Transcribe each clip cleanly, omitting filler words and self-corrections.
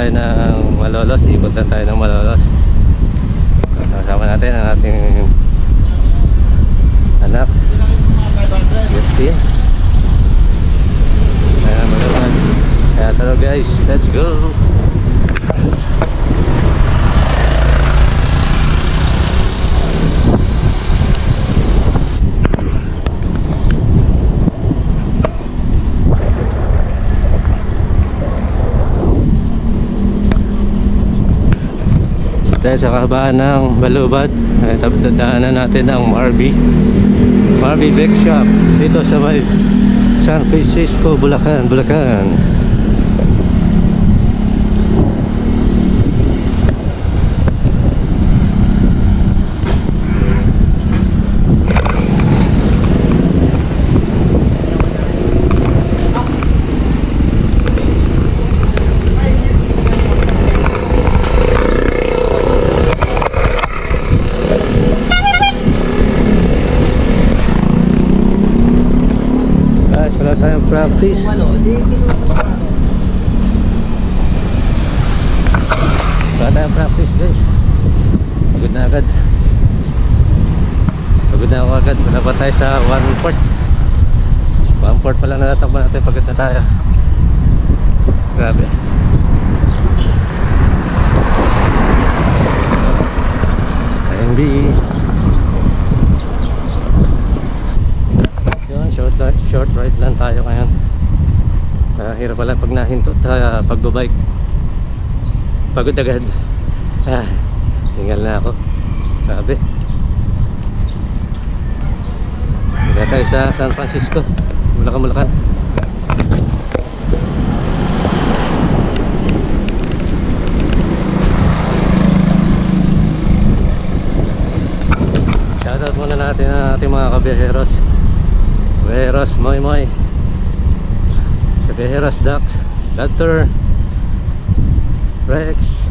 tayo ng Malolos. Ikot lang tayo ng Malolos. Kasama natin ang ating anak Justin. Ayan, Malolos. Kaya tara guys, let's go. Dahil sa kahabaan ng Balubad, daanan natin ang Marby Bake Shop dito sa may San Francisco, Bulacan. Wala tayong practice. Wala tayong practice guys. Pagod na agad. Pagod na ako agad. Wala pa tayo sa 1/4. 1/4 pa lang natatakbo natin. Pagod na tayo. Grabe. IMB. Short ride lang tayo ngayon. Hirap pala pag nahintot pagbabike. Pagod agad. Hingal na ako. Sabi Hindi tayo sa San Francisco, Bulacan. Shoutout muna natin ang ating mga kabiyaheros. Kabiyaheros Moy Kabiyaheros Dax, Dr. Rex,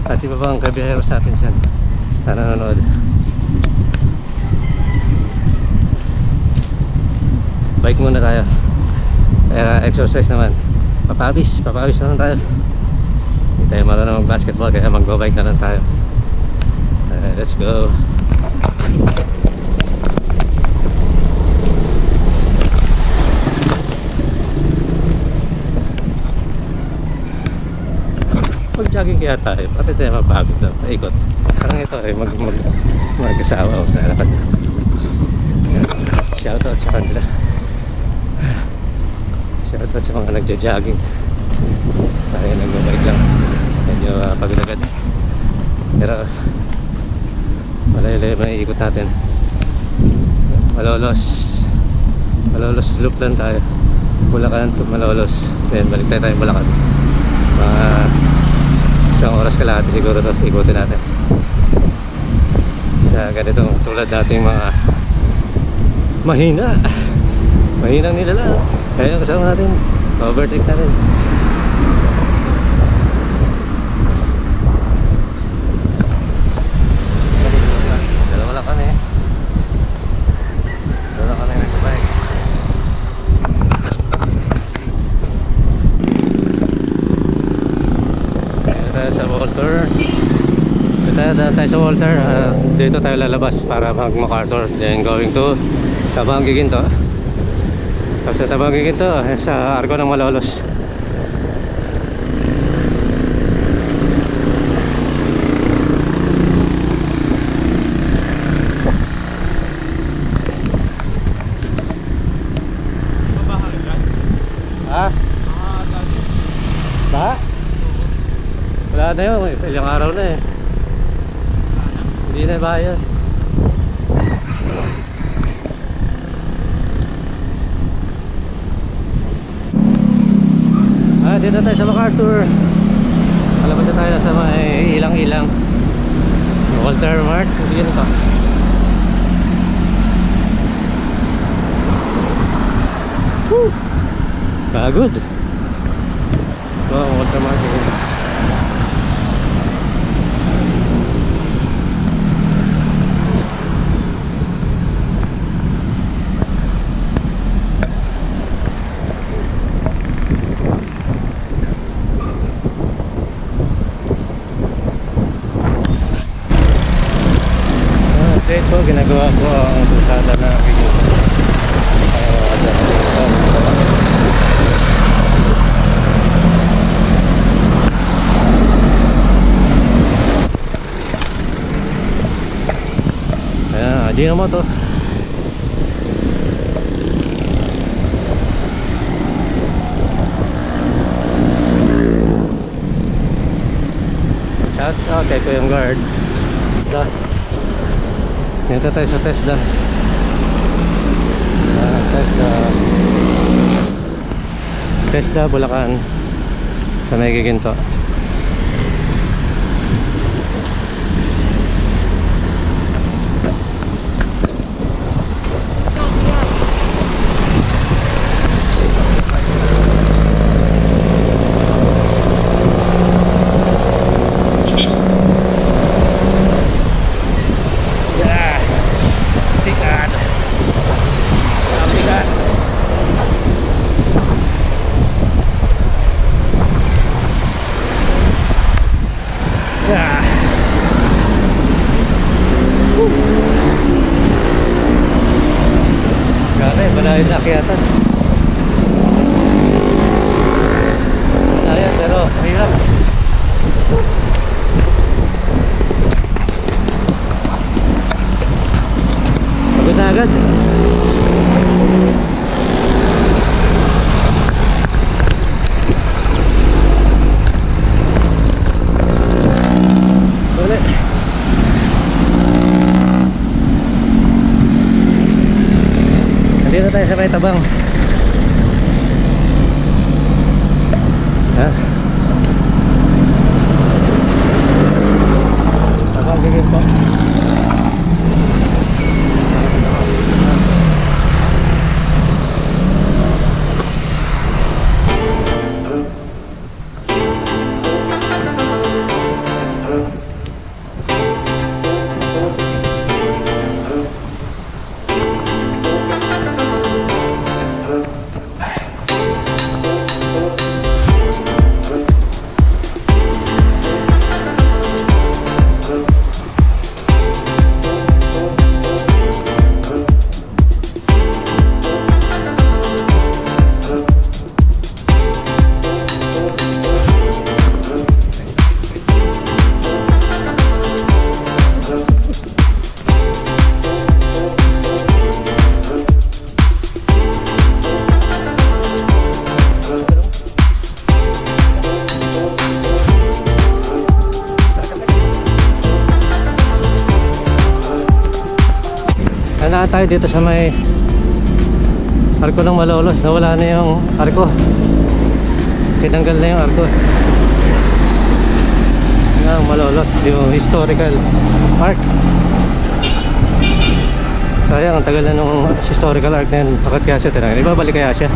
at iba pang kabiyaheros natin dyan na nanonood. Bike muna tayo. Exercise naman. Papawis naman tayo. Hindi tayo marunong mag-basketball kaya mag-bike na lang tayo. Let's go. Mag-jogging kaya tayo, pati tayo mapagod na, paikot. Parang ito ay mag-asawa o nalakad. Shoutout sa kanila. Shoutout sa mga nagja-jogging. Tayo nag-bike lang. Medyo pagod agad. Pero malay-lay may ikot natin. Malolos loop lang tayo. Bulacan to Malolos. Then balik tayo Bulacan. Isang oras kalahati siguro ito ikutin natin sa ganitong tulad nating mga mahinang nilala. Kaya kasama natin overtake natin. Dalawa lang kami nagbabike. Sa Walter. Tayo sa Walter. Dito tayo lalabas para mag-MacArthur. Then going to Tabang Giginto. Tapos sa Tabang Giginto, sa Arco ng Malolos. Wala na yun, ilang araw na eh. Hindi na bayan. Dito tayo sa MacArthur. Alabas na tayo sa may ilang Walter Mart. Hindi yun ito. Pagod. Walter Mart. ginagawa ko ang kalsada na Giginto. Ayan, Ajinomoto. Shout out kay Kuyang Guard. Dito tayo sa Tesla. Tesla Bulacan sa may Giginto. Malayo na akyatan. Ayan, pero hirap. Pagod na agad. Ulit. Dito tayo sa may Tabang. Ha? Tabang Giginto. Na tayo dito sa may arko ng Malolos. Nawala na yung arko, tinanggal na yung arko ng Malolos, yung historical arc. Sayang, ang tagal na nung historical arc na yun. Bakit kaya siya tinanggal? Ibabalik kaya siya?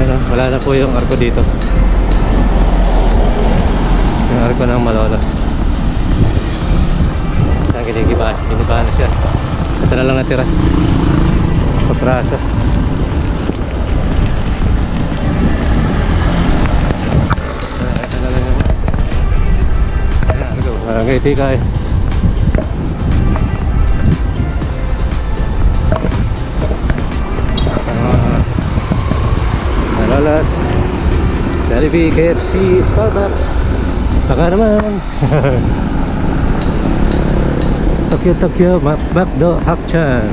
Ayun, wala na po yung arko dito, yung arko ng Malolos. Ginigibahan na siya. Ito na lang natira, papraso. Ito na lang yung barangay Tikay. Malolos, Jollibee, KFC, Starbucks. Baka naman. Tokyo Macdo Hakchan.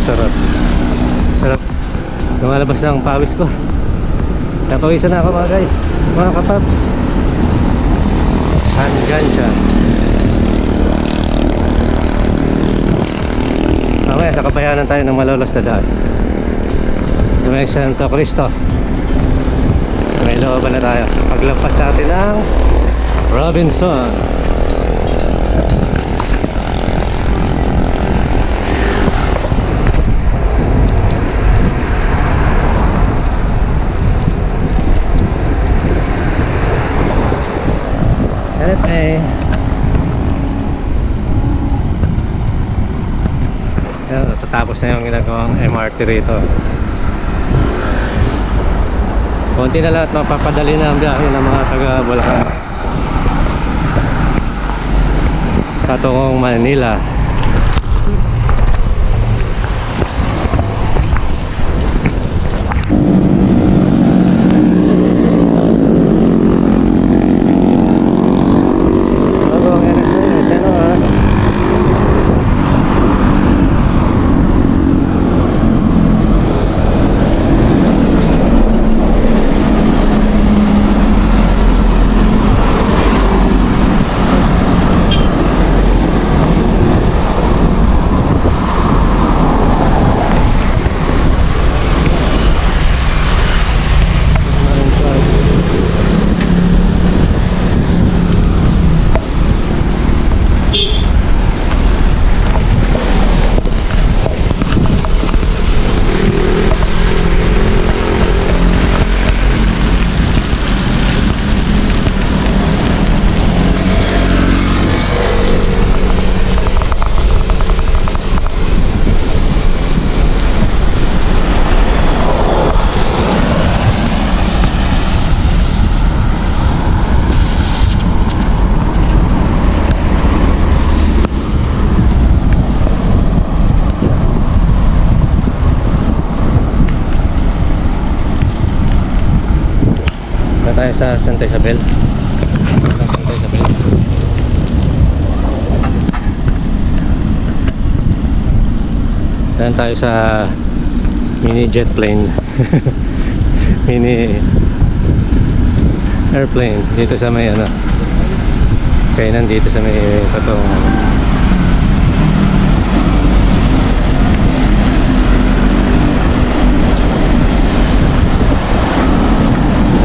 Sarap. Sarap. Lumalabas ng pawis ko. Napawisan na ako mga guys, mga kapaps. Hangancha. Mamaya sa kabayanan tayo ng Malolos na daan. May Santo Cristo. May looban na tayo. Paglampas natin ang Robinson. LFA. Tatapos na yung ginagawang MRT rito. Konti na lahat, mapapadali na ang biyahe ng mga taga Bulacan. patungong Manila. Tayo sa Santa Isabel. Santa Isabel. Tayo tayo sa mini jet plane. Mini airplane dito sa may ano. Kainan dito sa may patong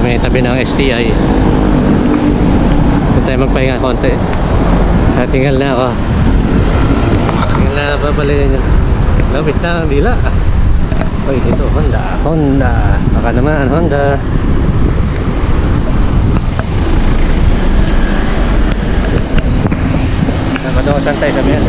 may tabi ng STI. Doon tayo magpahinga konti. Tinggal na ako. Tinggal na babalikan nyo. Lapit na ang dila. Uy, dito Honda. Baka naman Honda. Napadawasan tayo sa Mel.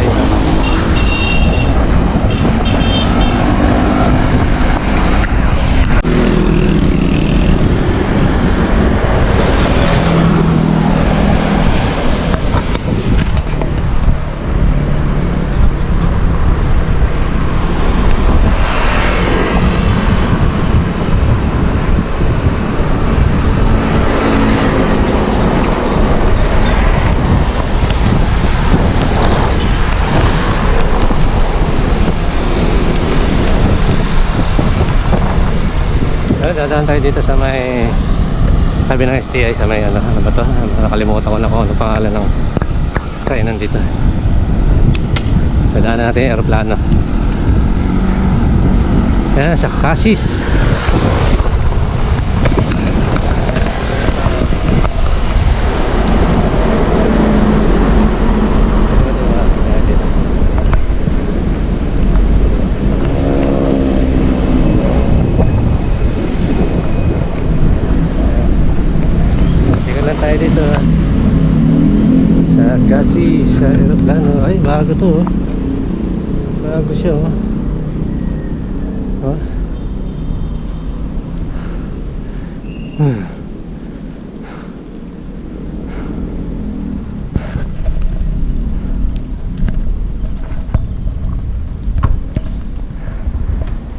Dadaan tayo dito sa may tabi ng STI sa may ano ba to? Nakalimutan ko na kung ano pangalan ng kainan dito. Dadaan natin yung aeroplano. Yan, sa Cassis. Tayo dito sa Cassis sa aeroplano. Ay, bago to oh. Bago siya oh. Oh.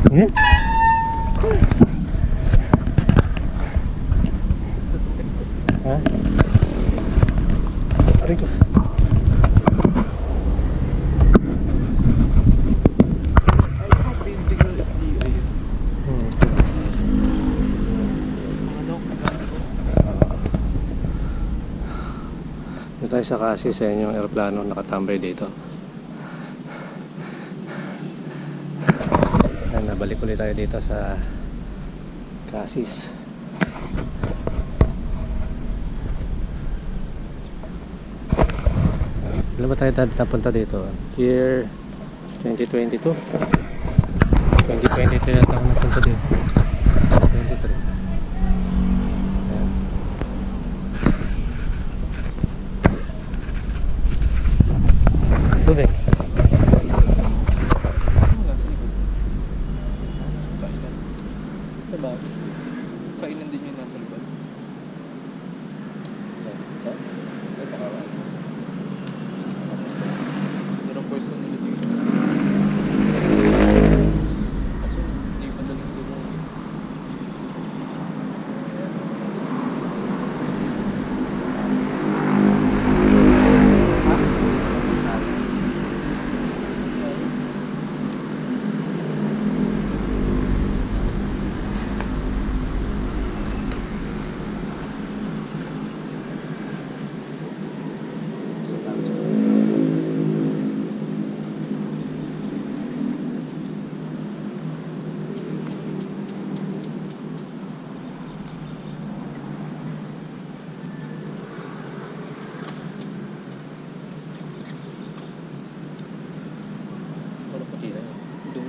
Yeah. Ha? Aray ko. Dito tayo sa Cassis sa inyong aeroplano nakatambay dito. Yan, nabalik ulit tayo dito sa Cassis. Ilan ba tayo napunta dito? Year 2022? 2022 yata ako napunta dito. 23. Ayan. Tubig. Diba? Kainan din yung nasa likod.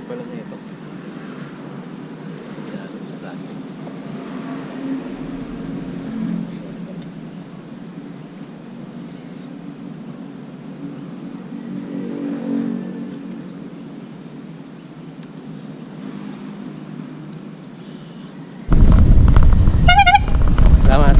pala na ito. Sa plastic. Salamat.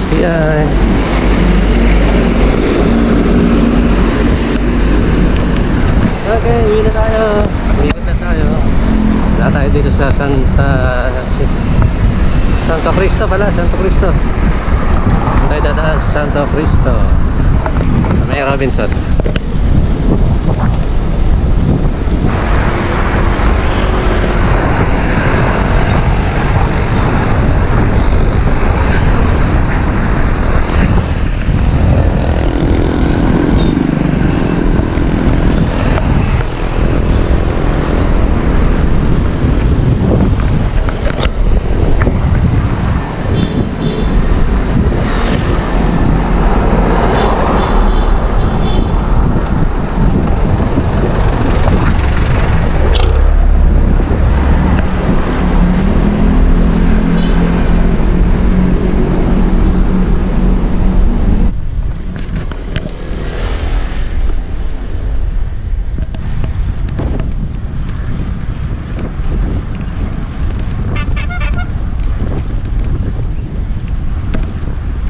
STI. Okay, uwi na tayo. Uwi na tayo. Wala tayo dito sa Santo Cristo pala, Santo Cristo. Tayo dadaan sa Santo Cristo. Sa may Robinson.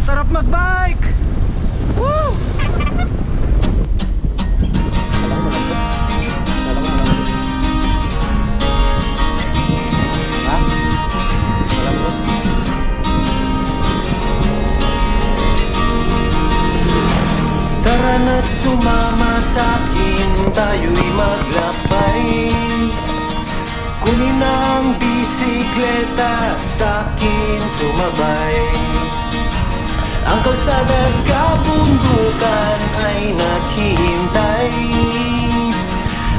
Sarap magbike! Woo! Tara na't sumama sa'kin, tayo'y maglakbay. Kunin ang bisikleta at sa'kin sumabay. Ang kalsada at kabundukan ay naghihintay.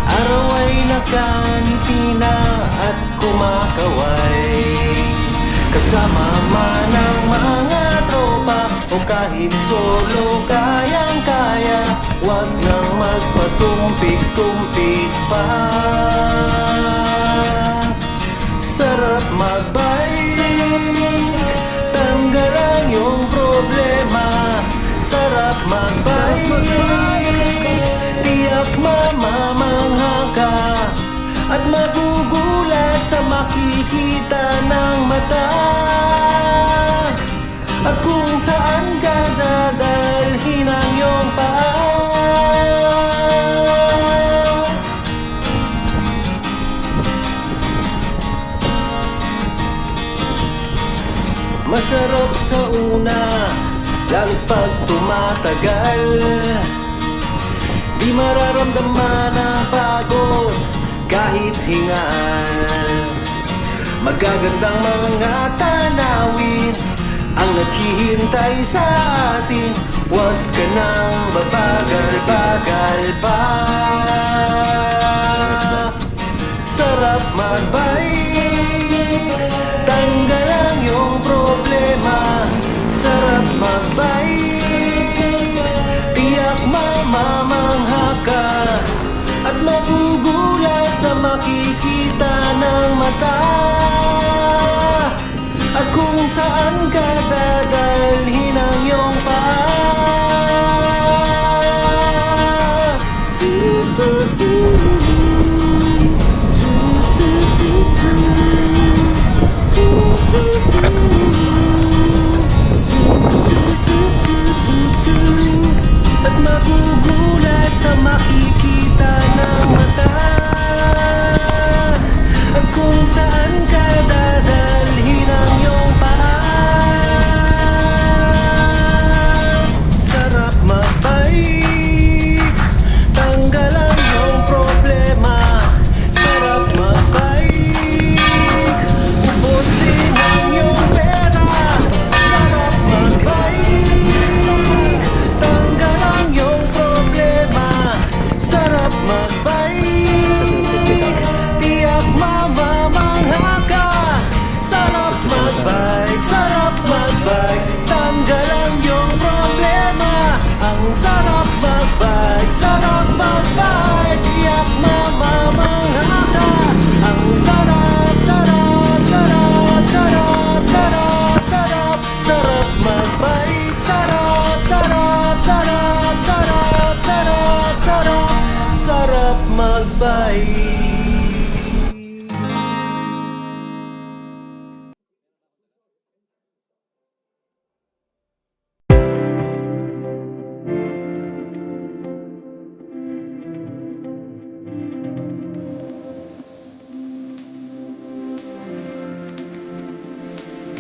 Araw ay nakangiti na at kumakaway. Kasama man ang mga tropa o kahit solo kayang-kaya. Huwag nang magpatumpik-tumpik pa. Sarap magbike, tanggal ang iyong problema. Sarap magbike, tiyak mamamangha ka at magugulat sa makikita ng mata. At kung saan ka dadalhin ang iyong paa. Masarap sa una, lalo't pag tumatagal. Di mararamdaman ang pagod kahit hingal. Magagandang mga tanawin ang naghihintay sa atin. Huwag ka nang babagal-bagal pa. Sarap magbike, tanggal ang iyong problema. Sarap magbike, tiyak mamamangha ka at magugulat sa makikita ng mata. At kung saan ka dadalhin ang iyong paa. At magugulat sa makikita ng mata. At kung saan ka dadalhin ang iyong paa. Sarap magbike, tanggal ang iyong problema. Sarap magbike, ubos din ang iyong pera. Sarap magbike, tanggal ang iyong problema. Sarap magbike. magbike.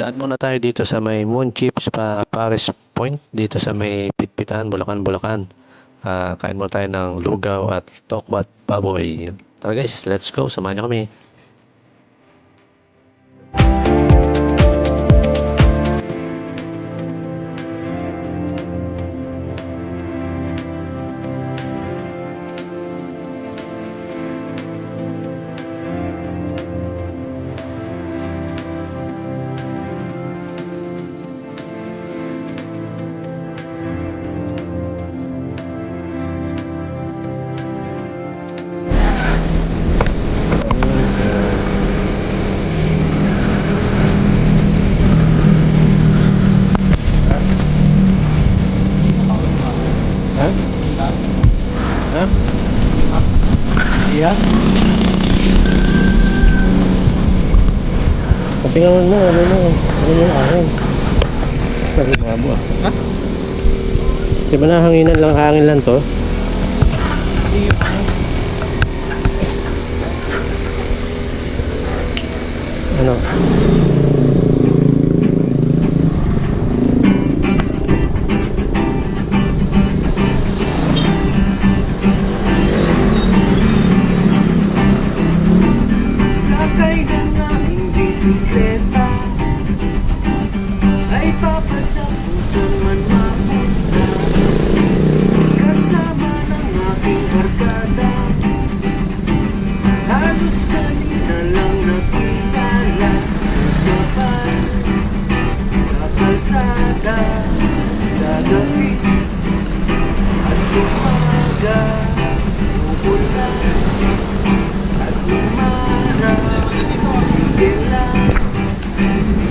Daan muna tayo dito sa may Moon Chips Paris Point, dito sa may Pitpitan, Bulacan. Kain muna tayo ng lugaw at tokbat baboy. Tara guys, let's go. Samahan niyo kami. Ha? Ha? Iya? Kasi nga ano akin. Sabi mga buwa. Ha? Di ba na hangin lang to? Ano? Sakay ng aming bisikleta, ay papadyak kung saan man mapunta. Kasama ng aking barkada, halos kanina lang nakilala. Sabay sa kalsada, sa gabi at umaga, umulan at umarang. Sige lang,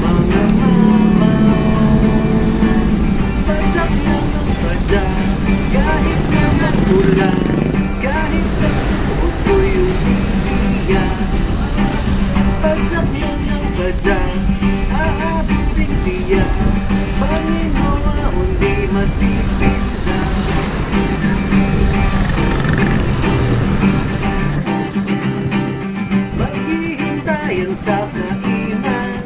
mga mamaw, padyak lang ang padyak, kahit na matulang, kahit na tuod ko'y umiiyak. Padyak lang ang padyak, aabuting tiyak, Panginoon di masisinda. Maghihintayan sa kainan,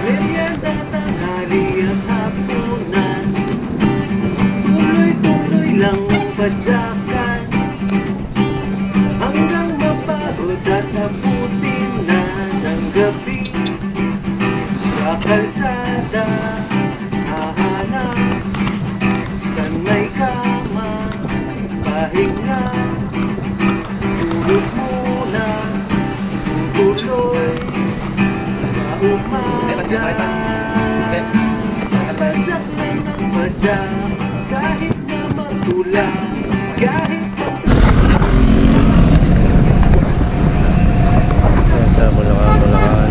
merienda, tanghali at hapunan. Tuloy-tuloy lang ang padyakan, hanggang mapagod at haputin na ng gabi. Sa kalsada, hahanap saan may kama, pahinga, tulog muna, tutuloy sa umaga. Padyak lang ng padyak, kahit na matulang, kahit Sa Bulacan.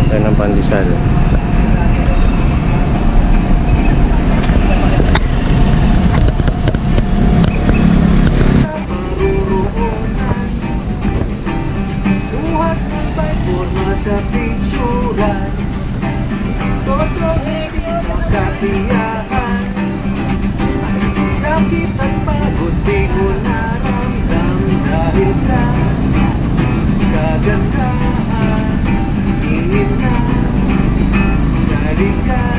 Tayo ng Pandesal. maruroonan, buhat ng bayporma sa picturan, totoo sa kasiyahan. Sakit at pagod di ko naramdam dahil sa kagandahan. Tingin na, galing ka